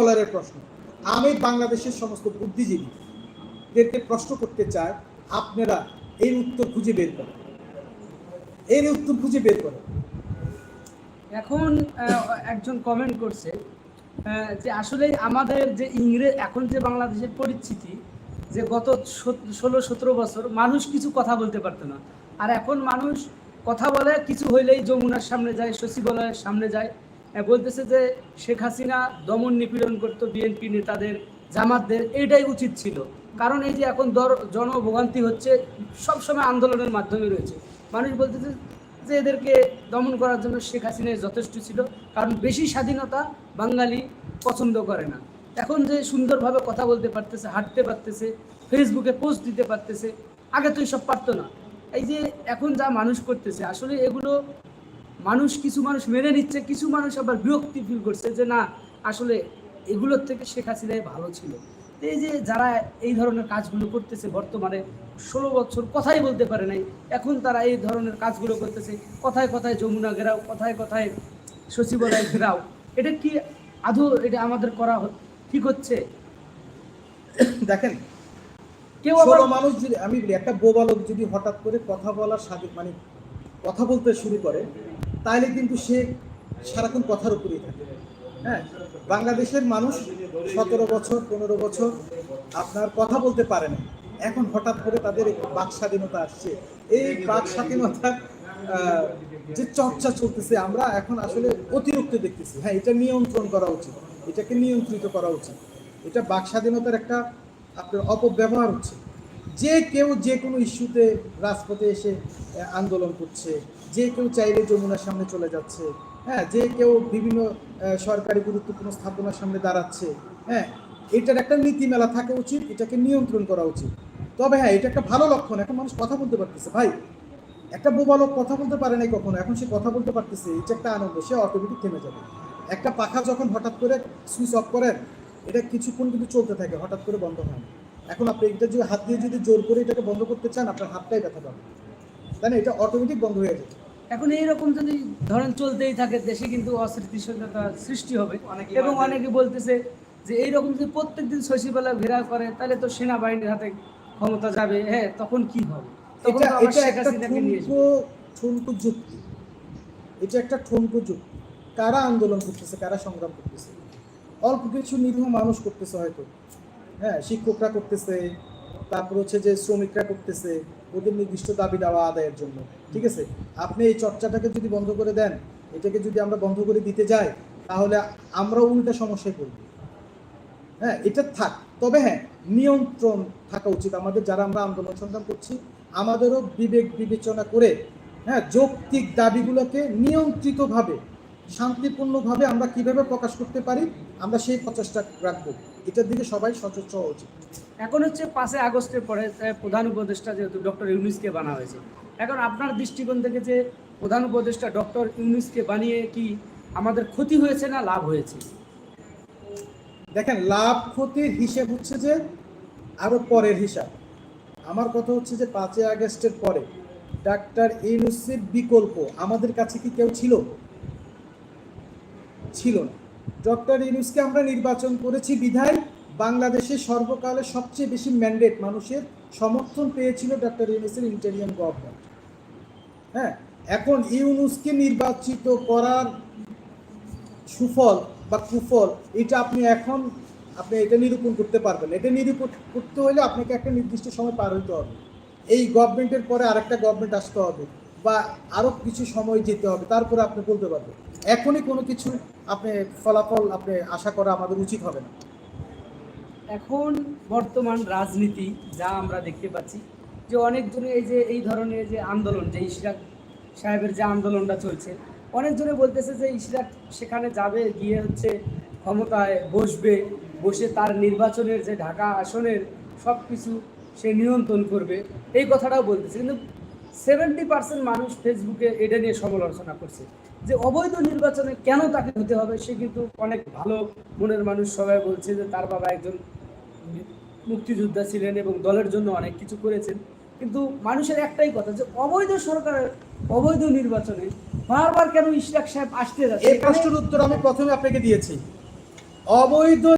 ডলারের প্রশ্ন। আমি বাংলাদেশের সমস্ত বুদ্ধিজীবীদেরকে প্রশ্ন করতে চাই, আপনারা এর উত্তর খুঁজে বের করেন, এর উত্তর খুঁজে বের করেন। এখন একজন কমেন্ট করছে যে আসলে আমাদের যে এখন যে বাংলাদেশের পরিস্থিতি, যে গত 16-17 বছর মানুষ কিছু কথা বলতে পারতো না, আর এখন মানুষ কথা বলে, কিছু হইলেই যমুনার সামনে যায়, সচিবালয়ের সামনে যায়। বলতেছে যে শেখ হাসিনা দমন নিপীড়ন করতো বিএনপি নেতাদের, জামাতদের, এইটাই উচিত ছিল। কারণ এই যে এখন জনভোগান্তি হচ্ছে, সবসময় আন্দোলনের মাধ্যমে রয়েছে। মানুষ বলতেছে যে এদেরকে দমন করার জন্য শেখ হাসিনাই যথেষ্ট ছিল, কারণ বেশি স্বাধীনতা বাঙালি পছন্দ করে না। এখন যে সুন্দরভাবে কথা বলতে পারতেছে, হাঁটতে পারতেছে, ফেসবুকে পোস্ট দিতে পারতেছে, আগে তো এসব পারতো না। এই যে এখন যা মানুষ করতেছে, আসলে এগুলো কিছু মানুষ মেনে নিচ্ছে, কিছু মানুষ আবার বিরক্তি ফিল করছে যে না, আসলে এগুলোর থেকে শেখ হাসিনাই ভালো ছিল। এই যে যারা এই ধরনের কাজগুলো করতেছে, বর্তমানে 16 বছর কথাই বলতে পারে নাই, এখন তারা এই ধরনের কাজগুলো করতেছে, কথায় কথায় যমুনা ঘেরাও, কথায় কথায় সচিবালয় ঘেরাও। এটা কি আদৌ এটা আমাদের করা ঠিক হচ্ছে? দেখেন, কেউ মানুষ যদি, আমি বলি, একটা বোবা লোক যদি হঠাৎ করে কথা বলার মানে কথা বলতে শুরু করে, তাহলে কিন্তু সে সারাক্ষণ কথার উপরেই থাকে। হ্যাঁ, বাংলাদেশের মানুষ 17 বছর 15 বছর আপনার কথা বলতে পারে না, এখন হঠাৎ করে তাদের বাক স্বাধীনতা আসছে। এই বাক স্বাধীনতার যে চর্চা চলতেছে, আমরা এখন আসলে অতিরিক্ত দেখতেছি। হ্যাঁ, এটা নিয়ন্ত্রণ করা উচিত, এটাকে নিয়ন্ত্রিত করা উচিত। এটা বাক স্বাধীনতার একটা আপনার অপব্যবহার হচ্ছে। যে কেউ যে কোনো ইস্যুতে রাজপথে এসে আন্দোলন করছে, যে কেউ চাইলে যমুনার সামনে চলে যাচ্ছে, হ্যাঁ, যে কেউ বিভিন্ন সরকারি গুরুত্বপূর্ণ স্থাপনার সামনে দাঁড়াচ্ছে। হ্যাঁ, এটার একটা নীতিমেলা থাকা উচিত, এটাকে নিয়ন্ত্রণ করা উচিত। তবে হ্যাঁ, এটা একটা ভালো লক্ষণ, এখন মানুষ কথা বলতে পারতেছে। ভাই, একটা বোবা লোক কথা বলতে পারে নাই কখনো, এখন সে কথা বলতে পারতেছে, এটা একটা আনন্দ, সে অটোমেটিক থেমে যাবে। একটা পাখা যখন হঠাৎ করে সুইচ অফ করেন, এটা কিছুক্ষণ কিন্তু চলতে থাকে, হঠাৎ করে বন্ধ হয় না। এখন আপনি এটা যদি হাত দিয়ে যদি জোর করে এটাকে বন্ধ করতে চান, আপনার হাতটাই ব্যথা পাবে, তাই না? এটা অটোমেটিক বন্ধ হয়ে যাবে। এখন এইরকম যদি ধরেন চলতেই থাকে, দেশে কিন্তু অস্থিতিশীলতা সৃষ্টি হবে। এবং অনেকে বলতেছে যে এইরকম যদি প্রত্যেকদিন সচিবালয় ঘেরাও করে, তাহলে তো সেনাবাহিনীর হাতে ক্ষমতা যাবে। হ্যাঁ, তখন কি হবে? এটা একটা ঠুনকো যুক্তি, এটা একটা ঠুনকো যুক্তি। কারা আন্দোলন করতেছে, কারা সংগ্রাম করতেছে? অল্প কিছু নিরীহ মানুষ করতেছে হয়তো, হ্যাঁ, শিক্ষকরা করতেছে, তারপর হচ্ছে যে শ্রমিকরা করতেছে ওদের নির্দিষ্ট দাবি দেওয়া আদায়ের জন্য। ঠিক আছে, আপনি এই চর্চাটাকে যদি বন্ধ করে দেন, এটাকে যদি আমরা বন্ধ করে দিতে যাই, তাহলে আমরা উল্টা সমস্যায় পড়ব। হ্যাঁ, এটা থাক, তবে হ্যাঁ, নিয়ন্ত্রণ থাকা উচিত আমাদের, যারা আমরা আন্দোলন সংগ্রাম করছি, আমাদেরও বিবেক বিবেচনা করে, হ্যাঁ, যৌক্তিক দাবিগুলোকে নিয়ন্ত্রিতভাবে, শান্তিপূর্ণভাবে আমরা কিভাবে প্রকাশ করতে পারি, আমরা সেই প্রচেষ্টা রাখবো। এটার দিকে সবাই সচেষ্ট হওয়া উচিত। এখন হচ্ছে 5 আগস্টের পরে প্রধান উপদেষ্টা যেহেতু ডক্টর ইউনূসকে বানা হয়েছে, এখন আপনার দৃষ্টিকোণ থেকে যে প্রধান উপদেষ্টা ডক্টর ইউনূসকে বানিয়ে কি আমাদের ক্ষতি হয়েছে না লাভ হয়েছে? দেখেন, লাভ ক্ষতির হিসেব হচ্ছে যে আরো পরের হিসাব। আমার কথা হচ্ছে যে 5 আগস্টের পরে ডাক্তার ইউনূসের বিকল্প আমাদের কাছে কি কেউ ছিল? ছিল না। ডক্টর ইউনূসকে আমরা নির্বাচন করেছি বিধায় বাংলাদেশের সর্বকালের সবচেয়ে বেশি ম্যান্ডেট, মানুষের সমর্থন পেয়েছিল ডক্টর ইউনূসের ইন্টারিয়াম গভর্নমেন্ট। হ্যাঁ, এখন ইউনূসকে নির্বাচিত করার সুফল বা কুফল, এটা আপনি এটা নিরূপণ করতে পারবেন। এটা নিরূপণ করতে হলে আপনাকে একটা নির্দিষ্ট সময় পার হইতে হবে, এই গভর্নমেন্টের পরে আরেকটা গভর্নমেন্ট আসতে হবে, বা আরও কিছু সময় যেতে হবে, তারপরে আপনি বলতে পারবেন। এখনই কোনো কিছু আপনি ফলাফল আপনি আশা করা আমাদের উচিত হবে না। এখন বর্তমান রাজনীতি যা আমরা দেখতে পাচ্ছি, যে অনেকজনে এই ধরনের যে আন্দোলন, যে ইশরাক সাহেবের যে আন্দোলনটা চলছে, অনেকজনে বলতেছে যে ইশরাক সেখানে যাবে, গিয়ে হচ্ছে ক্ষমতায় বসে তার নির্বাচনের যে ঢাকা আসনের সব কিছু সে নিয়ন্ত্রণ করবে, এই কথাটাও বলতেছে। কিন্তু 70% মানুষ ফেসবুকে এটা নিয়ে সমালোচনা করছে যে অবৈধ নির্বাচনে কেন তাকে হতে হবে। সে কিন্তু অনেক ভালো মনের মানুষ, সবাই বলছে যে তার বাবা একজন মুক্তিযোদ্ধা ছিলেন এবং দলের জন্য অনেক কিছু করেছেন। কিন্তু মানুষের একটাই কথা, যে অবৈধ সরকারের অবৈধ নির্বাচনে বারবার কেন ইশরাক সাহেব আসতে যাচ্ছে? এই প্রশ্নের উত্তর আমি প্রথমে আপনাকে দিয়েছি। অবৈধ